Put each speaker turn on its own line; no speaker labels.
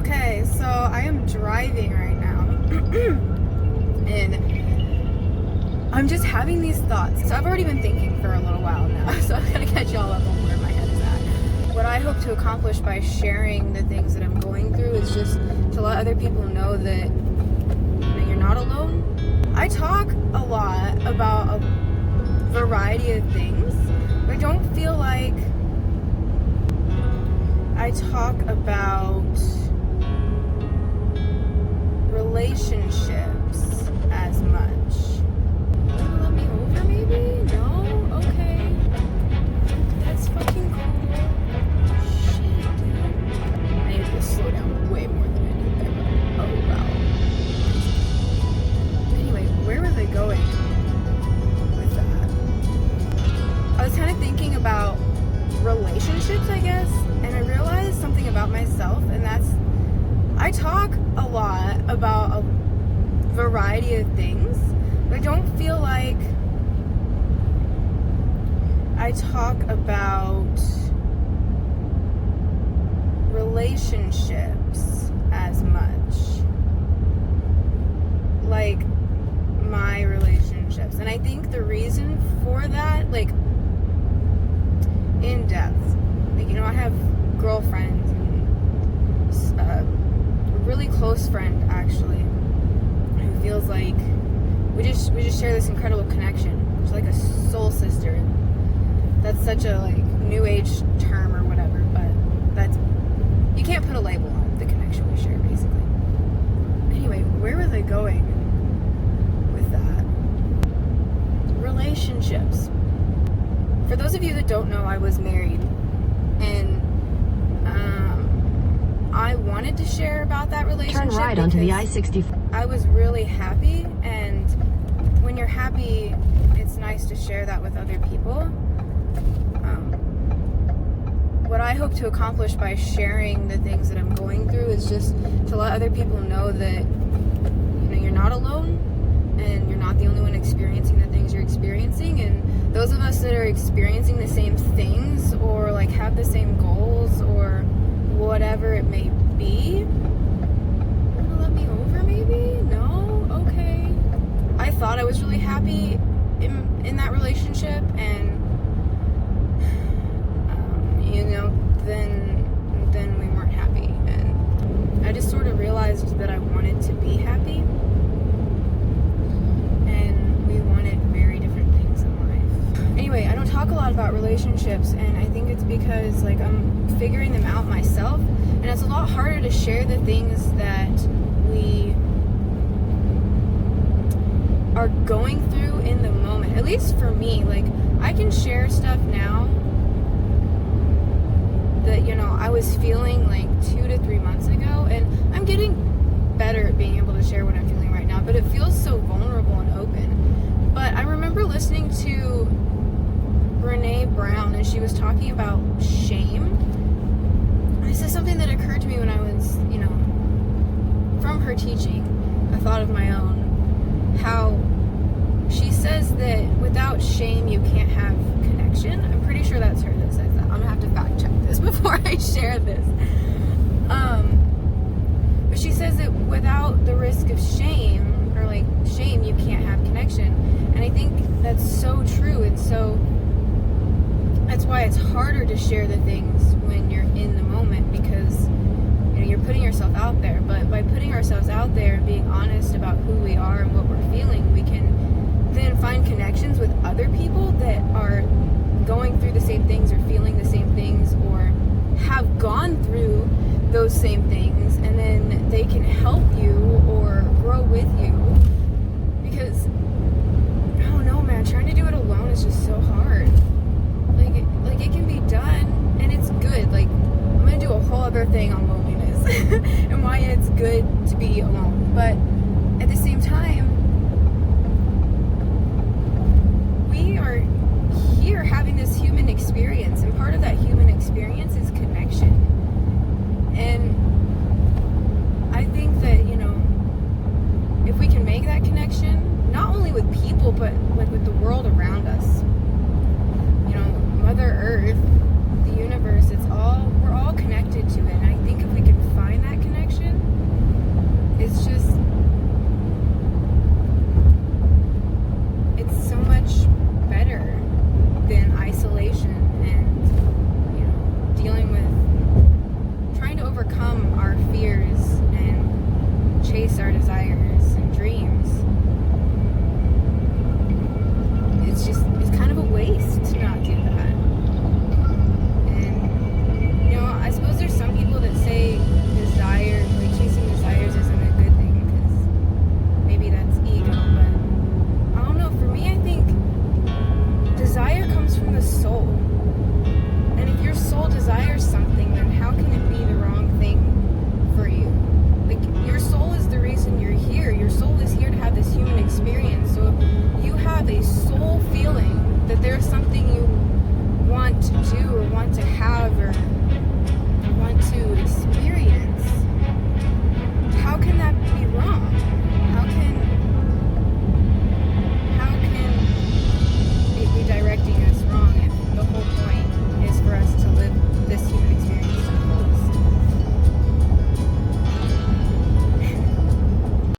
Okay, so I am driving right now and I'm just having these thoughts. So I've already been thinking for a little while now, so I'm gonna catch y'all up on where my head is at. What I hope to accomplish by sharing the things that I'm going through is just to let other people know that you're not alone. I talk a lot about a variety of things, but I don't feel like I talk about relationships as much. Let me over maybe? No? Okay. That's fucking cool. Shit, dude. I need to slow down way more than I did there, but oh wow. Anyway, where was I going with that? I was kind of thinking about relationships, I guess, and I realized something about myself, and that's I talk a lot about a variety of things, but I don't feel like I talk about relationships as much. Like my relationships. And I think the reason for that, like in depth, like, you know, I have girlfriends and a really close friend actually who feels like we just share this incredible connection. She's like a soul sister. That's such a like new age term or whatever, but that's, you can't put a label on the connection we share basically. Anyway, where was I going with that? Relationships. For those of you that don't know, I was married, and I wanted to share about that relationship.
Turn right onto the I-64.
I was really happy, and when you're happy, it's nice to share that with other people. What I hope to accomplish by sharing the things that I'm going through is just to let other people know that, you know, you're not alone, and you're not the only one experiencing the things you're experiencing, and those of us that are experiencing the same things or like have the same goals or whatever it may be. Wanna let me over maybe? No? Okay. I thought I was really happy in that relationship, and you know, then we weren't happy, and I just sort of realized that I wanted to be happy, and we wanted very different things in life. Anyway, I don't talk a lot about relationships, and I think it's because like I'm figuring them out myself, and it's a lot harder to share the things that we are going through in the moment. At least for me, like I can share stuff now that, you know, I was feeling like 2 to 3 months ago, and I'm getting better at being able to share what I'm feeling right now, but it feels so vulnerable and open. But I remember listening to Brene Brown, and she was talking about shame. And this is something that occurred to me when I was, you know, from her teaching, a thought of my own, how she says that without shame you can't have connection. I'm pretty sure that's her that says that. I'm gonna have to fact check this before I share this. But she says that without the risk of shame, or like shame, you can't have connection. And I think that's so true, and so that's why it's harder to share the things when you're in the moment, because you know, you're putting yourself out there. But by putting ourselves out there and being honest about who we are and what we're feeling, we can then find connections with other people that are going through the same things or feeling the same things or have gone through those same things, and then they can help you or grow with you. Because I don't know, man, trying to do it alone is just so hard. Like it can be done, and it's good. Like I'm gonna do a whole other thing on loneliness and why it's good to be alone. But at the same time, we are here having this human experience, and part of that human experience is connection. And I think that, you know, if we can make that connection, not only with people, but like with the world around us, you know, Mother Earth, the universe, we're all connected to it. And I think if we can find that connection, overcome our fears and chase our desires and dreams, it's kind of a waste to not do that.